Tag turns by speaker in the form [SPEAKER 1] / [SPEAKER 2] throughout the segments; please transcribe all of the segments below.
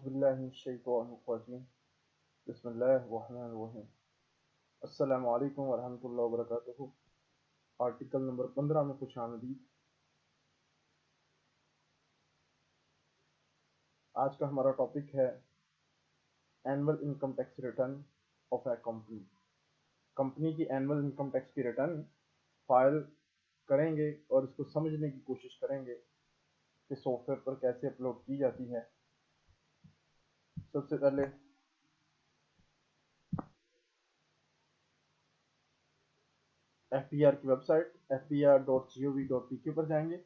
[SPEAKER 1] औज़ुबिल्लाहिमिनश्शैतानिर्रजीम बिस्मिल्लाहिर्रहमानिर्रहीम अस्सलामु अलैकुम वरहमतुल्लाहि वबरकातुहू। आर्टिकल नंबर 15 में खुशामदीद। आज का हमारा टॉपिक है annual income tax return of A company. Company की एनुअल इनकम टैक्स की रिटर्न फाइल करेंगे और इसको समझने की कोशिश करेंगे कि सॉफ्टवेयर पर कैसे अपलोड की जाती है। सबसे पहले FBR की वेबसाइट fbr.gov.pk पर जाएंगे।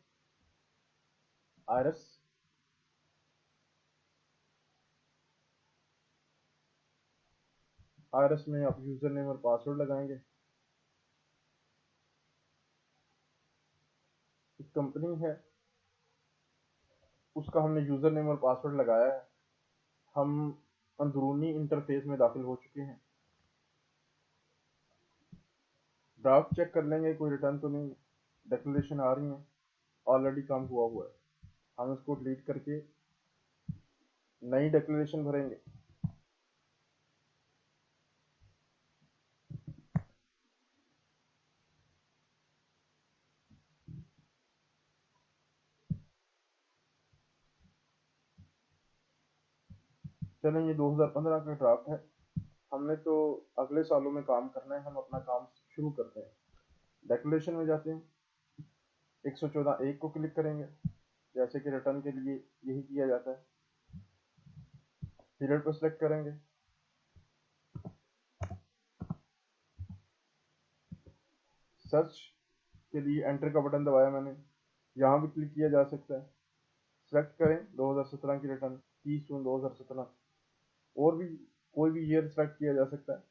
[SPEAKER 1] आयरस में आप यूजर नेम और पासवर्ड लगाएंगे। एक कंपनी है, उसका हमने यूजर नेम और पासवर्ड लगाया है। हम अंदरूनी इंटरफेस में दाखिल हो चुके हैं। ड्राफ्ट चेक कर लेंगे, कोई रिटर्न तो नहीं, डिक्लेरेशन आ रही है, ऑलरेडी काम हुआ है। हम इसको डिलीट करके नई डिक्लेरेशन भरेंगे। चलें, ये 2015 का ड्राफ्ट है। हमने तो अगले सालों में काम करना है, हम अपना काम शुरू करते हैं। डिक्लेरेशन में जाते हैं, 114(1) को क्लिक करेंगे, जैसे कि रिटर्न के लिए यही किया जाता है। पीरियड पर सिलेक्ट करेंगे, सर्च के लिए एंटर का बटन दबाया मैंने, यहाँ भी क्लिक किया जा सकता है। सेलेक्ट करें 2017 की रिटर्न, 30 जून 2017, और भी कोई भी ईयर सेलेक्ट किया जा सकता है।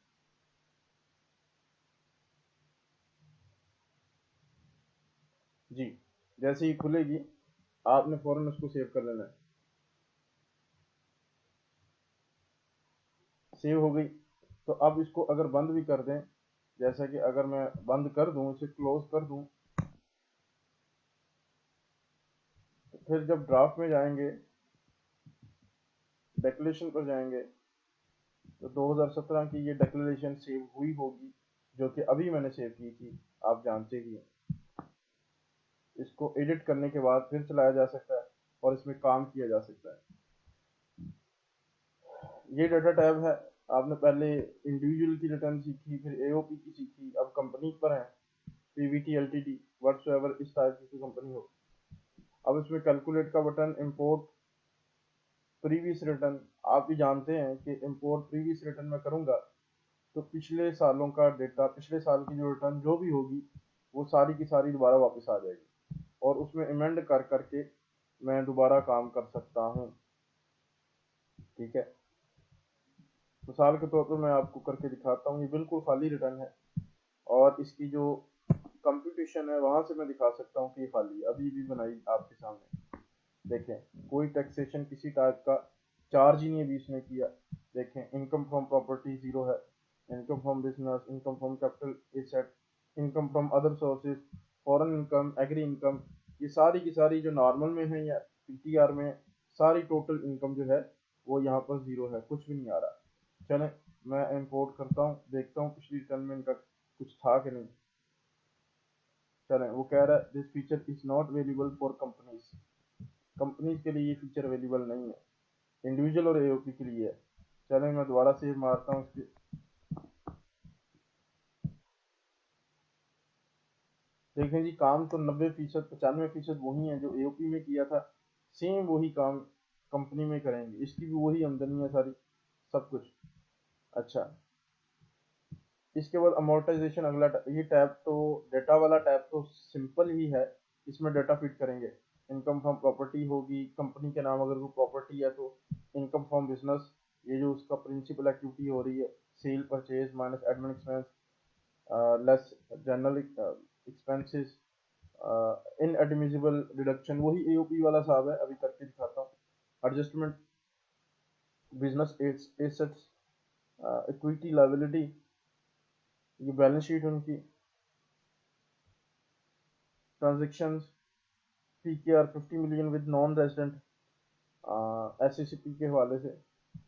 [SPEAKER 1] जी, जैसे ही खुलेगी आपने फौरन उसको सेव कर लेना है। सेव हो गई तो अब इसको अगर बंद भी कर दें, जैसा कि अगर मैं बंद कर दूं, इसे क्लोज कर दूं, तो फिर जब ड्राफ्ट में जाएंगे, डिक्लेरेशन पर जाएंगे, तो 2017 की ये डिक्लेरेशन सेव हुई होगी, जो कि अभी मैंने सेव की थी, आप जानते ही हैं। इसको एडिट करने के बाद फिर चलाया जा सकता है और इसमें काम किया जा सकता है। ये डाटा टैब है। आपने पहले इंडिविजुअल की रिटर्न सीखी, फिर एओपी की सीखी, अब कंपनी पर है, पीवीटी, एलटीडी, व्हाट्सएवर, इस टाइप की कंपनी हो। अब इसमें कैलकुलेट का बटन, इंपोर्ट प्रीवियस रिटर्न, आप भी जानते हैं कि इंपोर्ट प्रीवियस रिटर्न में करूंगा तो पिछले सालों का डेटा, पिछले साल की जो रिटर्न जो भी होगी वो सारी की सारी दोबारा वापस आ जाएगी और उसमें अमेंड कर करके मैं दोबारा काम कर सकता हूँ। ठीक है, मिसाल के तौर पर मैं आपको करके दिखाता हूँ। ये बिल्कुल खाली रिटर्न है और इसकी जो कंप्यूटेशन है वहां से मैं दिखा सकता हूँ कि ये खाली अभी भी बनाई आपके सामने। देखें, कोई टैक्सेशन किसी टाइप का चार्ज ही नहीं अभी इसने किया। देखें, इनकम फ्रॉम प्रॉपर्टी जीरो है, income from business, income from capital asset, income from other sources, foreign income, agri income, ये सारी की सारी जो नॉर्मल में है या पीटीआर में, सारी टोटल इनकम जो है वो यहाँ पर जीरो है, कुछ भी नहीं आ रहा। चलें, मैं इंपोर्ट करता हूँ, देखता हूँ पिछली रिटर्न में इनका कुछ था कि नहीं। चलें, वो कह रहा है this feature is not available for companies. Companies के लिए ये फीचर अवेलेबल नहीं है, इंडिविजुअल और एओपी के लिए है। चलें, मैं दोबारा सेव मारता हूँ इसके। देखें जी, काम तो 90%, 95% वही है जो एओपी में किया था, सेम वही काम कंपनी में करेंगे। इसकी भी वही आमदनी है सारी, सब कुछ। अच्छा, इसके बाद अमोर्टाइजेशन, अगला ये टैब तो डेटा वाला टैब तो सिंपल ही है। इसमें डेटा फिट करेंगे, इनकम फ्रॉम प्रॉपर्टी होगी, कंपनी के नाम अगर वो प्रॉपर्टी है तो इनकम फ्रॉम बिजनेस, ये जो उसका प्रिंसिपल एक्टिविटी हो रही है, cell purchase minus admin expense less general expenses, inadmissible deduction, वही एओपी वाला साहब है, अभी करके दिखाता हूँ। Adjustment, business assets, equity, liability, ये बैलेंस शीट उनकी, transactions, PKR 50 million with non resident, SCCP के हवाले से।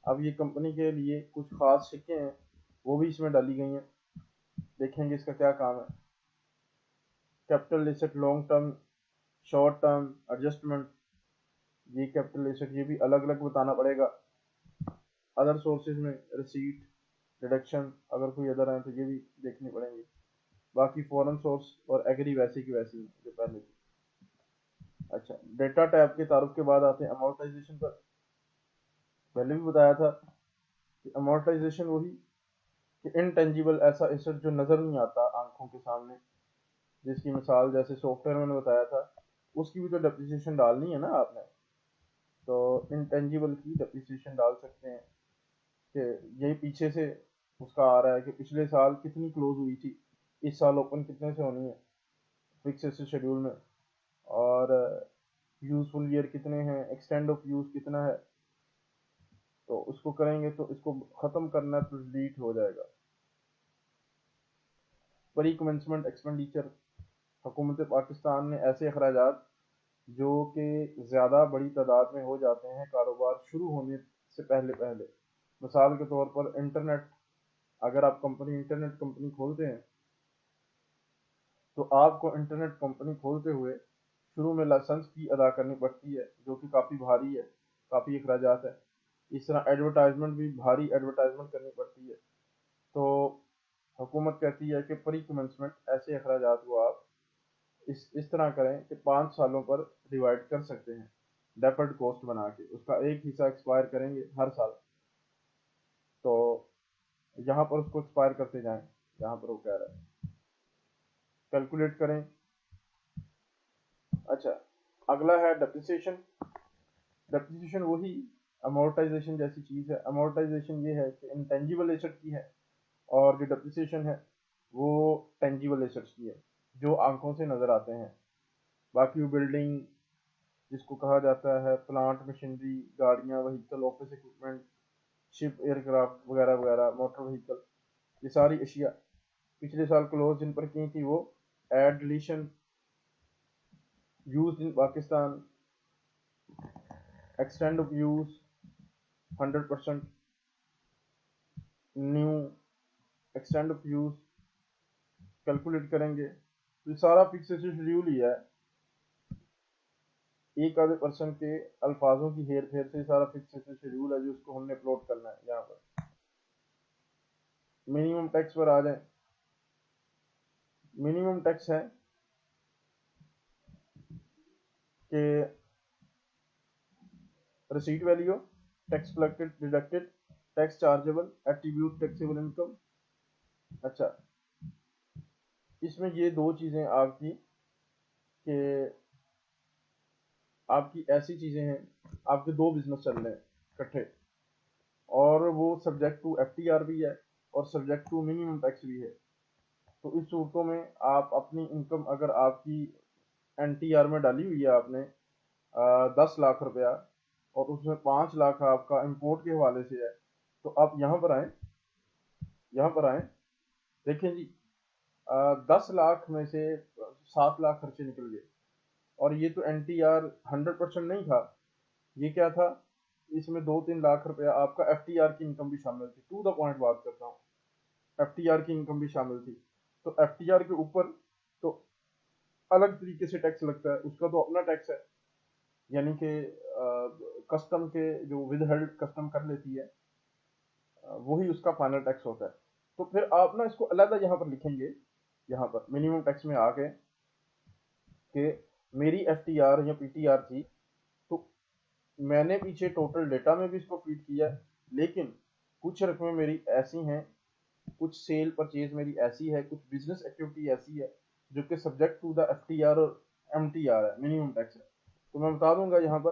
[SPEAKER 1] अब ये कंपनी के लिए कुछ ख़ास सिक्के हैं, वो भी इसमें डाली गई हैं, देखेंगे इसका क्या काम है। Capital asset long term, short term, adjustment, ये कैपिटल एसेट ये भी अलग अलग बताना पड़ेगा। अदर सोर्सेज में रिसीट, डिडक्शन अगर कोई अदर है तो ये भी देखने पड़ेंगे। बाकी फॉरेन सोर्स और एग्री वैसी की वैसी जो पहले थी। अच्छा, डेटा टैब के तारुफ के बाद आते हैं अमोर्टाइजेशन पर। पहले भी बताया था कि अमोर्टाइजेशन वही कि इनटेंजिबल ऐसा एसेट जो नज़र नहीं आता आंखों के सामने, जिसकी मिसाल जैसे सॉफ्टवेयर मैंने बताया था, उसकी भी तो डेप्रिसिएशन डालनी है ना आपने। तो इनटेंजिबल की डेप्रिसिएशन डाल सकते हैं कि यही पीछे से उसका आ रहा है कि पिछले साल कितनी क्लोज हुई थी, इस साल ओपन कितने से होनी है फिक्स एसेट शेड्यूल में, और यूजफुल ईयर कितने हैं, एक्सटेंड ऑफ यूज कितना है। तो उसको करेंगे तो इसको ख़त्म करना तो डिलीट हो जाएगा। प्री कमेंसमेंट एक्सपेंडिचर, हुकूमत पाकिस्तान ने ऐसे अखराजात जो कि ज़्यादा बड़ी तादाद में हो जाते हैं कारोबार शुरू होने से पहले पहले, मिसाल के तौर पर इंटरनेट, अगर आप इंटरनेट कंपनी खोलते हैं तो आपको इंटरनेट कंपनी खोलते हुए शुरू में लाइसेंस फी अदा करनी पड़ती है, जो कि काफ़ी भारी है, काफ़ी अखराजात है। इस तरह एडवर्टाइजमेंट भी भारी एडवर्टाइजमेंट करनी पड़ती है। तो हुकूमत कहती है कि प्री कमेंसमेंट ऐसे अखराजात को आप इस तरह करें कि 5 सालों पर डिवाइड कर सकते हैं, डेफर्ड कॉस्ट बना के उसका एक हिस्सा एक्सपायर करेंगे हर साल। तो यहाँ पर उसको एक्सपायर करते जाएं, यहाँ पर वो कह रहा है कैलकुलेट करें। अच्छा, अगला है डेप्रिसिएशन। डेप्रिसिएशन वही अमोर्टाइजेशन जैसी चीज़ है। अमोर्टाइजेशन ये है कि इंटेंजिबल एसेट की है, और जो डेप्रिसिएशन है वो टेंजिबल एसेट्स की है, जो आंखों से नज़र आते हैं। बाकी वो बिल्डिंग जिसको कहा जाता है, प्लांट मशीनरी, गाड़ियाँ, vehicle, office equipment, ship, aircraft वगैरह वगैरह, मोटर व्हीकल, ये सारी अशिया पिछले साल क्लोज जिन पर की थी वो add deletion, use in Pakistan, extent of use, 100%, new, extent of use calculate करेंगे। तो ये सारा फिक्स शेड्यूल ही है, एक आधे पर्सन के अल्फाजों की हेर फेर से सारा फिक्स शेड्यूल है जो उसको हमने अपलोड करना है। यहाँ पर मिनिमम टैक्स पर आ जाए। मिनिमम टैक्स है कि receipt value, tax collected deducted, tax chargeable, attribute taxable income। अच्छा, इसमें ये दो चीज़ें आपकी कि आपकी ऐसी चीज़ें हैं, आपके दो बिजनेस चल रहे हैं इकट्ठे, और वो सब्जेक्ट टू FTR भी है और सब्जेक्ट टू मिनिमम टैक्स भी है। तो इस सूरतों में आप अपनी इनकम अगर आपकी NTR में डाली हुई है आपने 10 लाख रुपया, और उसमें 5 लाख आपका इम्पोर्ट के हवाले से है, तो आप यहाँ पर आए, यहाँ पर आए, देखें जी, 10 लाख में से 7 लाख खर्चे निकल गए, और ये तो NTR 100% नहीं था, ये क्या था, इसमें 2-3 लाख रुपया आपका FTR की इनकम भी शामिल थी। टू द पॉइंट बात करता हूँ, FTR की इनकम भी शामिल थी। तो FTR के ऊपर तो अलग तरीके से टैक्स लगता है, उसका तो अपना टैक्स है, यानी कि कस्टम के जो विद हेल्ड कस्टम कर लेती है, वही उसका फाइनल टैक्स होता है। तो फिर आप ना इसको अलग यहाँ पर लिखेंगे, यहाँ पर मिनिमम टैक्स में आके कि मेरी FTR या PTR थी, तो मैंने पीछे टोटल डेटा में भी इसको फीड किया है, लेकिन कुछ रकमें मेरी ऐसी हैं, कुछ सेल परचेज मेरी ऐसी है, कुछ बिजनेस एक्टिविटी ऐसी है जो कि सब्जेक्ट टू द FTR और MTR है, मिनिमम टैक्स है। तो मैं बता दूंगा यहाँ पर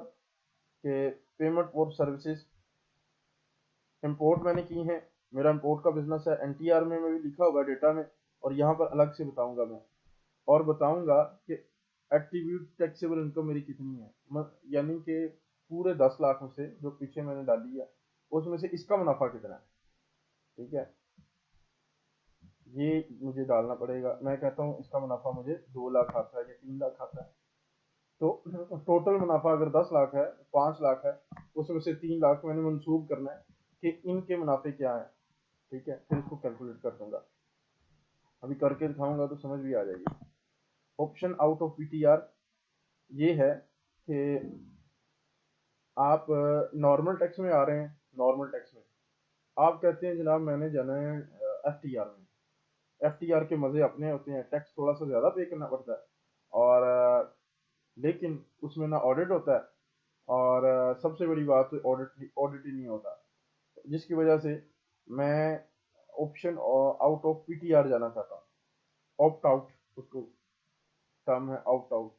[SPEAKER 1] कि पेमेंट फॉर सर्विसेज इंपोर्ट मैंने की है, मेरा इंपोर्ट का बिजनेस है, NTR में भी लिखा होगा डेटा में, और यहाँ पर अलग से बताऊंगा मैं, और बताऊंगा कि एट्रीब्यूट टैक्सेबल इनकम मेरी कितनी है, यानी कि पूरे 10 लाख में से जो पीछे मैंने डाली है उसमें से इसका मुनाफा कितना है। ठीक है, ये मुझे डालना पड़ेगा। मैं कहता हूँ इसका मुनाफा मुझे 2 लाख आता है या 3 लाख आता है, तो टोटल मुनाफा अगर 10 लाख है, 5 लाख है, उसमें से 3 लाख मैंने मंसूब करना है कि इनके मुनाफे क्या है। ठीक है, फिर इसको कैलकुलेट कर दूंगा, अभी करके दिखाऊंगा तो समझ भी आ जाएगी। ऑप्शन आउट ऑफ पीटीआर ये है कि आप नॉर्मल टैक्स में आ रहे हैं, नॉर्मल टैक्स में आप कहते हैं जनाब मैंने जाना है एफटीआर में। एफटीआर के मजे अपने होते हैं, टैक्स थोड़ा सा ज्यादा पे करना पड़ता है, और लेकिन उसमें ना ऑडिट होता है, और सबसे बड़ी बात ऑडिट ही नहीं होता, जिसकी वजह से मैं ऑप्शन आउट ऑफ पीटीआर जाना चाहता हूँ। ऑप्ट आउट उसको टर्म है, ऑप्ट आउट।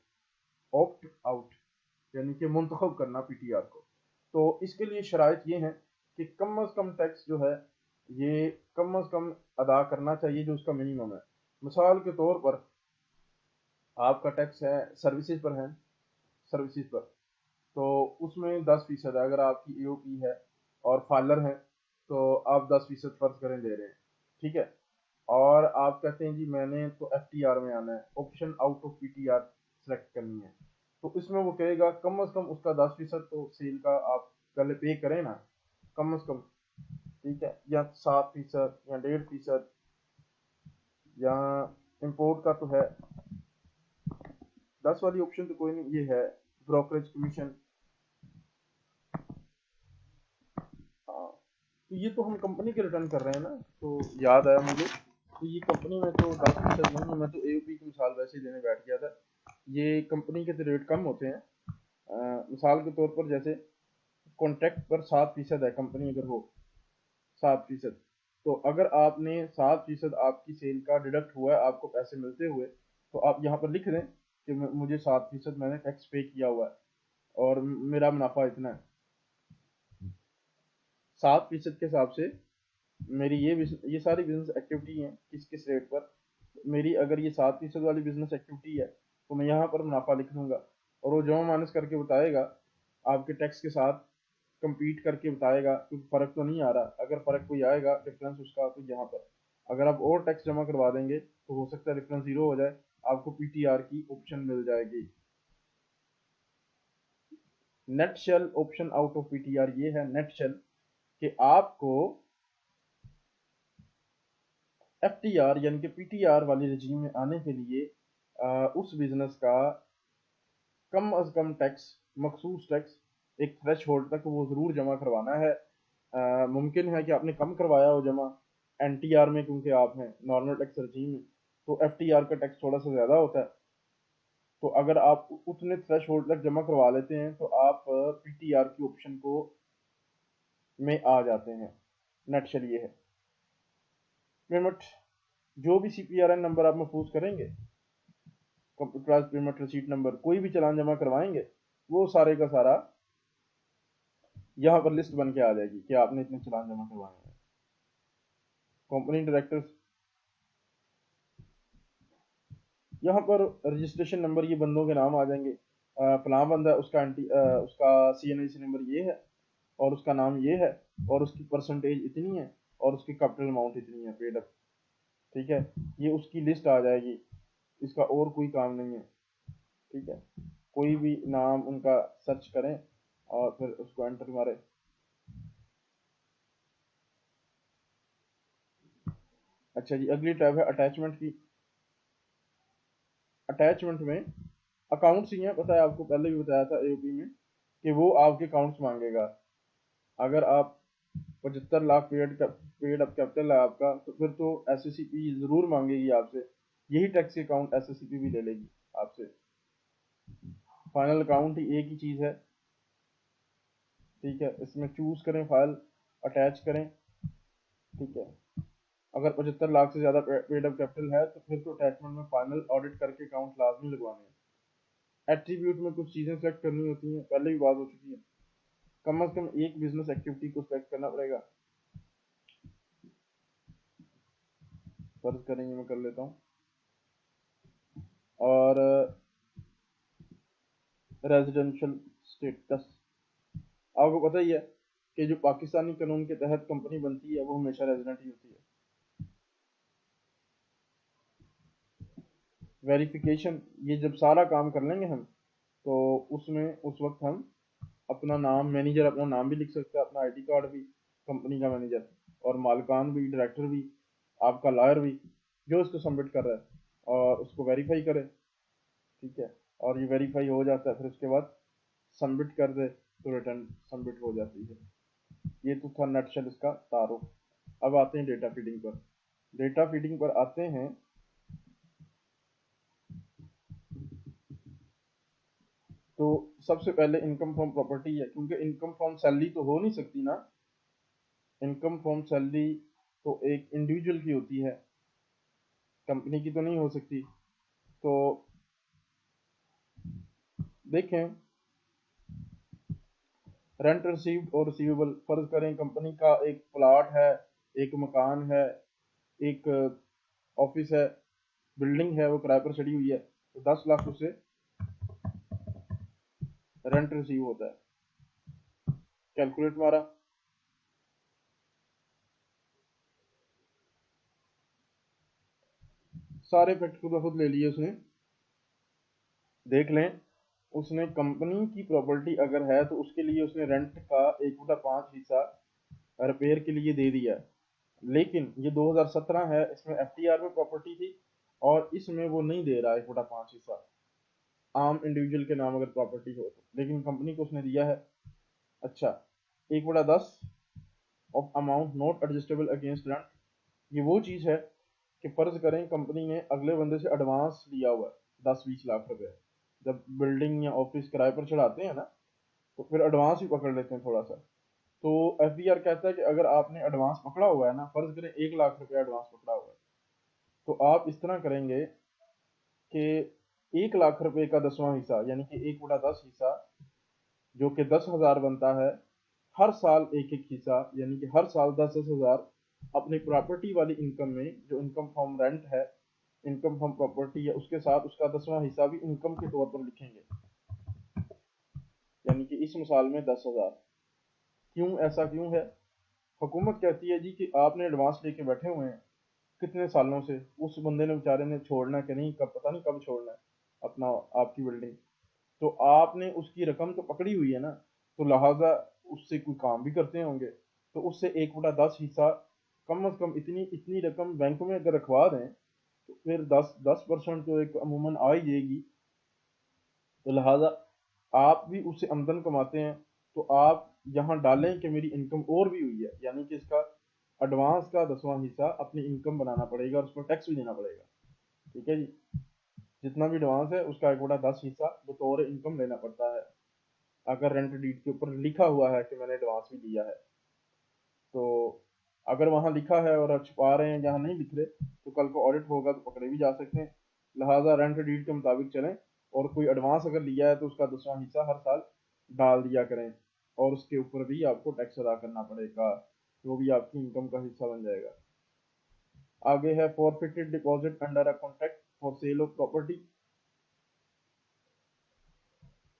[SPEAKER 1] ऑप्ट आउट यानी कि मुंतखब करना पीटीआर को। तो इसके लिए शराइत ये हैं कि कम अज कम टैक्स जो है ये कम अज कम अदा करना चाहिए, जो उसका मिनिमम है। मिसाल के तौर पर आपका टैक्स है सर्विसेज पर है, सर्विसेज पर, तो उसमें 10% है। अगर आपकी एओपी है और फाइलर है तो आप 10% फर्ज करें दे रहे हैं, ठीक है। और आप कहते हैं जी मैंने तो एफटीआर में आना है, option out of PTR select करनी है, तो इसमें वो कहेगा कम अज कम उसका 10% तो सेल का आप पहले पे करें ना, कम अज कम। ठीक है, या 7% या 1.5%, या इम्पोर्ट का तो है 10 वाली ऑप्शन तो कोई नहीं, ये है ब्रोकरेज कमीशन। हाँ, तो ये तो हम कंपनी के रिटर्न कर रहे हैं ना, तो याद आया मुझे, तो ये कंपनी में तो 10% नहीं है, मैं तो एओपी की मिसाल वैसे ही देने बैठ गया था। ये कंपनी के तो रेट कम होते हैं। मिसाल के तौर पर जैसे कॉन्ट्रैक्ट पर 7% है, कंपनी अगर हो 7%, तो अगर आपने 7% आपकी सेल का डिडक्ट हुआ है आपको पैसे मिलते हुए, तो आप यहाँ पर लिख दें कि मुझे 7% मैंने टैक्स पे किया हुआ है और मेरा मुनाफा इतना है। 7% के हिसाब से मेरी ये सारी बिजनेस एक्टिविटी हैं किस किस रेट पर, मेरी अगर ये 7% वाली बिजनेस एक्टिविटी है तो मैं यहाँ पर मुनाफा लिख दूंगा, और वो जमा माइनस करके बताएगा आपके टैक्स के साथ, कंपीट करके बताएगा, क्योंकि फर्क तो नहीं आ रहा। अगर फर्क कोई आएगा डिफरेंस उसका, तो यहाँ पर अगर आप और टैक्स जमा करवा देंगे तो हो सकता है डिफरेंस जीरो हो जाए, आपको पीटीआर की ऑप्शन मिल जाएगी। Net shell option out of PTR ये है नेट शेल, कि आपको एफटीआर यानी कि पीटीआर वाली रजीम में आने के लिए उस बिजनेस का कम अज कम टैक्स, मखसूस टैक्स, एक थ्रेश होल्ड तक वो ज़रूर जमा करवाना है। मुमकिन है कि आपने कम करवाया हो जमा एनटीआर में, क्योंकि आप हैं नॉर्मल टैक्स रजीम में, तो एफटीआर का टैक्स थोड़ा सा ज़्यादा होता है। तो अगर आप उतने थ्रेश होल्ड तक जमा करवा लेते हैं तो आप पीटीआर की ऑप्शन को में आ जाते हैं। नेट ये है पेमेंट, जो भी सीपीआरएन नंबर आप महफूज करेंगे, कंप्यूटराइज पेमेंट रिसीट नंबर, कोई भी चालान जमा करवाएंगे, वो सारे का सारा यहाँ पर लिस्ट बन के आ जाएगी कि आपने इतने चालान जमा करवाए हैं। कंपनी डायरेक्टर्स, यहाँ पर रजिस्ट्रेशन नंबर, ये बंदों के नाम आ जाएंगे। फलां बंदा, उसका सीएनआईसी नंबर ये है, और उसका नाम ये है, और उसकी परसेंटेज इतनी है, और उसकी कैपिटल अमाउंट इतनी है पेड अप। ठीक है, ये उसकी लिस्ट आ जाएगी, इसका और कोई काम नहीं है। ठीक है, कोई भी नाम उनका सर्च करें और फिर उसको एंटर मारें। अच्छा जी, अगली टैब है अटैचमेंट की। अटैचमेंट में अकाउंट्स ही हैं, पता है आपको, पहले भी बताया था एओपी में कि वो आपके अकाउंट्स मांगेगा। अगर आप 75 लाख पेड अप कैपिटल है आपका, तो फिर तो एसएससीपी जरूर मांगेगी आपसे, यही टैक्स अकाउंट एसएससीपी भी ले लेगी आपसे। फाइनल अकाउंट ही एक ही चीज है। ठीक है, इसमें चूज करें फाइल, अटैच करें। ठीक है, अगर 75 लाख से ज्यादा पेड अप कैपिटल है तो फिर तो अटैचमेंट में फाइनल ऑडिट करके अकाउंट लाजमी लगवाने हैं। एट्रीब्यूट में कुछ चीजें सेलेक्ट करनी होती हैं, पहले भी बात हो चुकी है, कम से कम एक बिजनेस एक्टिविटी को सेलेक्ट करना पड़ेगा। फर्ज करेंगे, मैं कर लेता हूँ। और रेजिडेंशियल स्टेटस, आपको पता ही है कि जो पाकिस्तानी कानून के तहत कंपनी बनती है वो हमेशा रेजिडेंट ही होती है। वेरिफिकेशन, ये जब सारा काम कर लेंगे हम, तो उसमें उस वक्त हम अपना नाम, मैनेजर अपना नाम भी लिख सकते हैं, अपना आईडी कार्ड भी, कंपनी का मैनेजर, और मालिकान भी, डायरेक्टर भी, आपका लॉयर भी, जो इसको सबमिट कर रहा है, और उसको वेरीफाई करे। ठीक है, और ये वेरीफाई हो जाता है, फिर उसके बाद सबमिट कर दे तो रिटर्न सबमिट हो जाती है। ये तो था नटशेल इसका तारुफ। अब आते हैं डेटा फीडिंग पर। डेटा फीडिंग पर आते हैं तो सबसे पहले इनकम फ्रॉम प्रॉपर्टी है, क्योंकि इनकम फ्रॉम सैलरी तो हो नहीं सकती ना। इनकम फ्रॉम सैलरी तो एक इंडिविजुअल की होती है, कंपनी की तो नहीं हो सकती। तो देखें, रेंट रिसीव्ड और रिसीवेबल, फर्ज करें कंपनी का एक प्लॉट है, एक मकान है, एक ऑफिस है, बिल्डिंग है, वो किराए पर चढ़ी हुई है, तो 10 लाख उससे रेंट रिसीव होता है। कैलकुलेट मारा, सारे फैक्ट खुद ब खुद ले लिए उसने। देख लें, उसने कंपनी की प्रॉपर्टी अगर है तो उसके लिए उसने रेंट का 1/5 हिस्सा रिपेयर के लिए दे दिया। लेकिन ये 2017 है, इसमें एफटीआर में प्रॉपर्टी थी, और इसमें वो नहीं दे रहा 1/5 हिस्सा। आम इंडिविजुअल के नाम अगर प्रॉपर्टी हो तो, लेकिन कंपनी को उसने दिया है। अच्छा, 1/10 of amount not adjustable against rent, ये वो चीज़ है कि फर्ज करें कंपनी ने अगले बंदे से एडवांस लिया हुआ है 10-20 लाख रुपए। जब बिल्डिंग या ऑफिस किराए पर चढ़ाते हैं ना, तो फिर एडवांस भी पकड़ लेते हैं थोड़ा सा। तो एफबीआर कहता है कि अगर आपने एडवांस पकड़ा हुआ है ना, फर्ज करें 1 लाख रुपया एडवांस पकड़ा हुआ है, तो आप इस तरह करेंगे कि 1 लाख रुपए का 10वां हिस्सा, यानी कि 1/10 हिस्सा, जो कि 10,000 बनता है, हर साल एक एक हिस्सा, यानी कि हर साल 10-10 हजार अपनी प्रॉपर्टी वाली इनकम में, जो इनकम फ्रॉम रेंट है, इनकम फ्रॉम प्रॉपर्टी है, उसके साथ उसका 10वां हिस्सा भी इनकम के तौर पर लिखेंगे। यानी कि इस मिसाल में 10,000। क्यों ऐसा क्यों है? हुकूमत कहती है जी कि आपने एडवांस लेके बैठे हुए हैं कितने सालों से, उस बंदे ने बेचारे ने छोड़ना कि नहीं, कब पता नहीं कब छोड़ना है अपना, आपकी बिल्डिंग, तो आपने उसकी रकम तो पकड़ी हुई है ना, तो लिहाजा उससे कोई काम भी करते होंगे, तो उससे 1/10 हिस्सा, कम अज कम इतनी इतनी रकम बैंक में अगर रखवा दें, तो फिर 10% तो एक अमूमन आ ही जाएगी। तो लिहाजा आप भी उससे आमदन कमाते हैं, तो आप यहाँ डालें कि मेरी इनकम और भी हुई है, यानी कि इसका एडवांस का 10वां हिस्सा अपनी इनकम बनाना पड़ेगा, और उस पर टैक्स भी देना पड़ेगा। ठीक है जी, जितना भी एडवांस है उसका 1/10 हिस्सा बतौर इनकम लेना पड़ता है, अगर रेंट डीड के ऊपर लिखा हुआ है कि मैंने एडवांस भी दिया है। तो अगर वहाँ लिखा है और छुपा रहे हैं, जहाँ नहीं लिख रहे, तो कल को ऑडिट होगा तो पकड़े भी जा सकते हैं। लिहाजा रेंट डीड के मुताबिक चलें, और कोई एडवांस अगर लिया है तो उसका 10वां हिस्सा हर साल डाल दिया करें, और उसके ऊपर भी आपको टैक्स अदा करना पड़ेगा, वो भी आपकी इनकम का हिस्सा बन जाएगा। आगे है forfeited deposit under a contract for sale of property.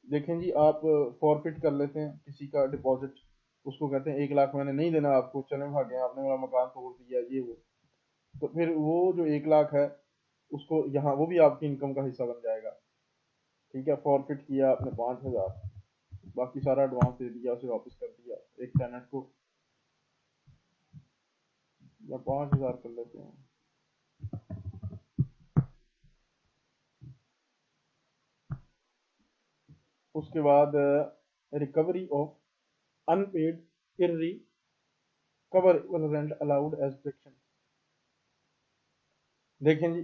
[SPEAKER 1] देखें जी, आप फॉरफिट कर लेते हैं किसी का डिपॉजिट, उसको कहते हैं 1 लाख मैंने नहीं देना आपको, चले भागे, आपने मेरा मकान तोड़ दिया, ये वो, तो फिर वो जो 1 लाख है, उसको यहाँ वो भी आपकी इनकम का हिस्सा बन जाएगा। ठीक है, फॉरफिट किया आपने 5,000, बाकी सारा एडवांस दे दिया, उसे वापस कर दिया एक टेनेंट को, या 5,000 कर लेते हैं। उसके बाद recovery of unpaid irrecover rent allowed as deduction. देखें जी,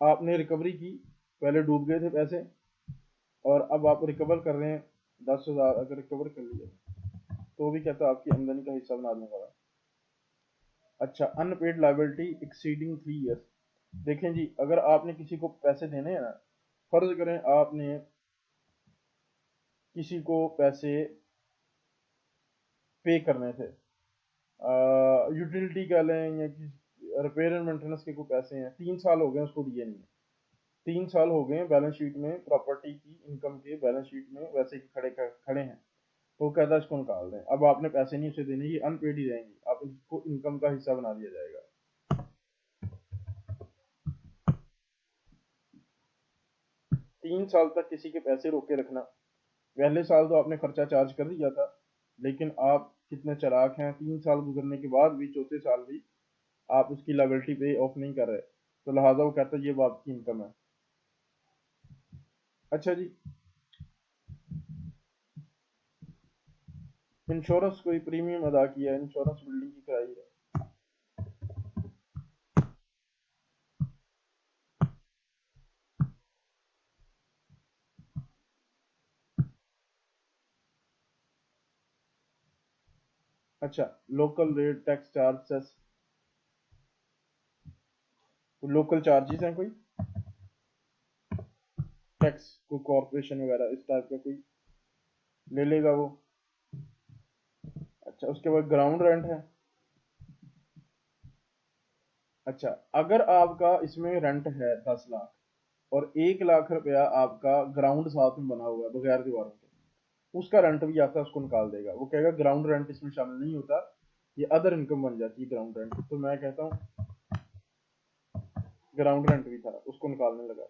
[SPEAKER 1] आपने रिकवरी की, पहले डूब गए थे पैसे, और अब आप रिकवर कर रहे हैं 10,000, अगर रिकवर कर लिया तो भी कहता है आपकी आमदनी का हिस्सा बना दूंगा। अच्छा, अनपेड लाइबिलिटी एक्सीडिंग 3 ईयर्स। देखें जी, अगर आपने किसी को पैसे देने हैं ना, फर्ज करें आपने किसी को पैसे पे करने थे, यूटिलिटी कह लें या रिपेयर एंड मेंटेनेंस के कोई पैसे हैं, 3 साल हो गए उसको दिए नहीं है, 3 साल हो गए बैलेंस शीट में, प्रॉपर्टी की इनकम के बैलेंस शीट में वैसे ही खड़े खड़े हैं, तो कहता है इसको निकाल दें। अब आपने पैसे नहीं उसे देने, ये अनपेड ही रहेंगे, आप इसको इनकम का हिस्सा बना दिया जाएगा। 3 साल तक किसी के पैसे रोक के रखना। पहले साल तो आपने खर्चा चार्ज कर दिया था, लेकिन आप कितने चालाक हैं, 3 साल गुजरने के बाद भी, चौथे साल भी आप उसकी लायबिलिटी पे ऑफ नहीं कर रहे, तो लिहाजा वो कहता है ये वो आपकी इनकम है। अच्छा जी, इंश्योरेंस कोई प्रीमियम अदा किया है, इंश्योरेंस बिल्डिंग की कराई है। अच्छा, local rate tax charge cess, local charges हैं कोई टैक्स, कोई कॉर्पोरेशन वगैरह इस टाइप का कोई ले लेगा वो। अच्छा, उसके बाद ग्राउंड रेंट है। अच्छा, अगर आपका इसमें रेंट है 10 लाख और 1 लाख रुपया आपका ग्राउंड साथ में बना हुआ है बगैर दीवारों के, उसका रेंट भी आता है, उसको निकाल देगा। वो कहेगा ग्राउंड रेंट इसमें शामिल नहीं होता, ये अदर इनकम बन जाती है ग्राउंड रेंट। तो मैं कहता हूँ ग्राउंड रेंट भी था, उसको निकालने लगा।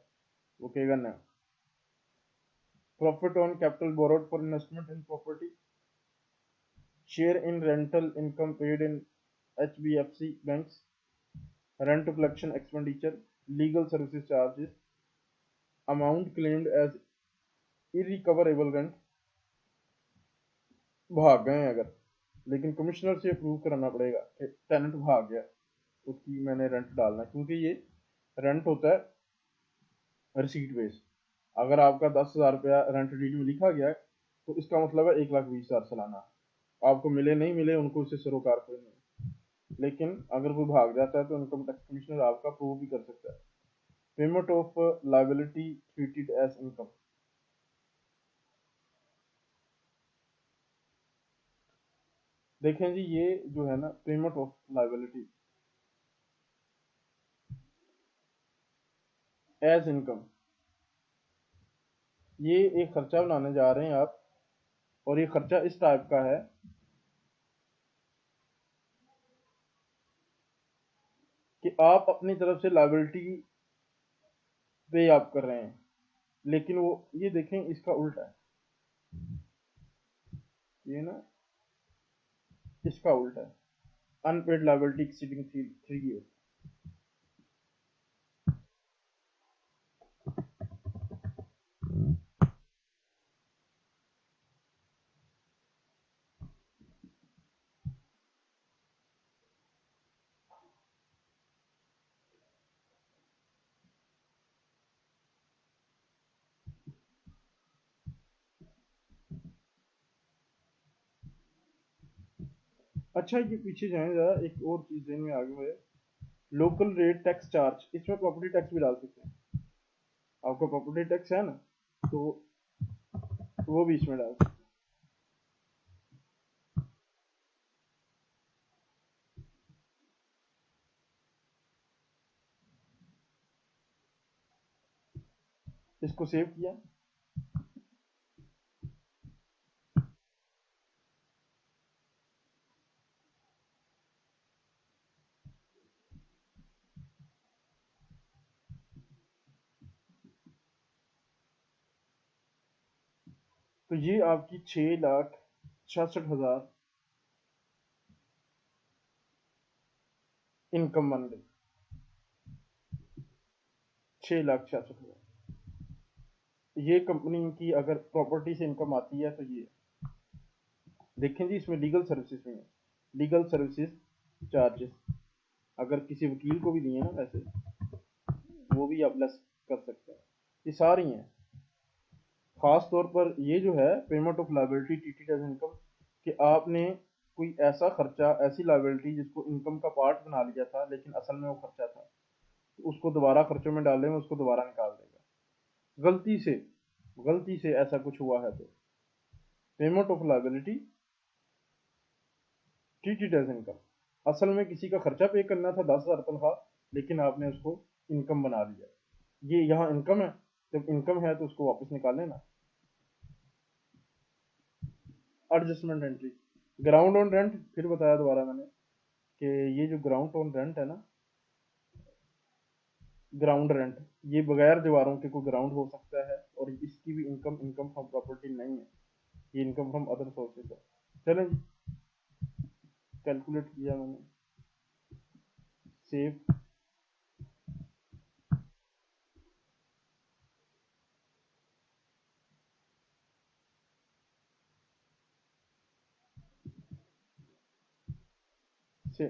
[SPEAKER 1] वो कहेगा ना। Profit on capital borrowed for investment in property, share in rental income paid in HBFC banks, rent collection expenditure, legal services charges, amount claimed as irrecoverable rent. भाग गए हैं अगर, लेकिन कमिश्नर से अप्रूव कराना पड़ेगा कि टेनेंट भाग गया, उसकी मैंने रेंट डालना है, क्योंकि ये रेंट होता है रिसीट बेस। अगर आपका 10,000 रुपया रेंट डीड में लिखा गया है, तो इसका मतलब है 1,20,000 सालाना। आपको मिले नहीं मिले, उनको इससे सरोकार कोई नहीं। लेकिन अगर वो भाग जाता है तो इनकम टैक्स कमिश्नर आपका प्रूव भी कर सकता है। Payment of liability treated as income. देखें जी, ये जो है ना payment of liability as income, ये एक खर्चा बनाने जा रहे हैं आप, और ये खर्चा इस टाइप का है कि आप अपनी तरफ से लायबिलिटी पे आप कर रहे हैं, लेकिन वो ये देखें इसका उल्टा है, ये ना इसका उल्टा है, अनपेड लायबिलिटी एक्सीडिंग 3 years। अच्छा, ये पीछे जाए जरा, एक और चीज ध्यान में आ गई मुझे, लोकल रेट टैक्स चार्ज, इसमें प्रॉपर्टी टैक्स भी डाल सकते हैं। आपका प्रॉपर्टी टैक्स है ना, तो वो भी इसमें डाल सकते हैं। इसको सेव किया। तो ये आपकी 6,66,000 इनकम बन गई। 6,66,000 ये कंपनी की अगर प्रॉपर्टी से इनकम आती है तो ये देखें जी, इसमें लीगल सर्विसेज में है, लीगल सर्विसेज चार्जेस अगर किसी वकील को भी दिए ना वैसे, वो भी आप लेस कर सकते हैं। ये सारी हैं। खास तौर पर ये जो है payment of liability treated as income, कि आपने कोई ऐसा खर्चा, ऐसी लायबिलिटी जिसको इनकम का पार्ट बना लिया था लेकिन असल में वो खर्चा था, तो उसको दोबारा खर्चों में डालने में उसको दोबारा निकाल देगा। गलती से ऐसा कुछ हुआ है तो payment of liability treated as income, असल में किसी का खर्चा पे करना था 10,000 तनख्वाह, लेकिन आपने उसको इनकम बना लिया। ये यहाँ इनकम है, जब इनकम है तो उसको वापस निकाल लेना। Adjustment entry, ground on rent, फिर बताया दोबारा मैंने कि ये जो ग्राउंड ऑन रेंट है ना, ग्राउंड रेंट, ये बगैर दीवारों के कोई ग्राउंड हो सकता है, और इसकी भी इनकम इनकम फ्रॉम प्रॉपर्टी नहीं है, ये इनकम फ्रॉम अदर सोर्सेज है। चलें जी, कैलकुलेट किया मैंने, सेव। से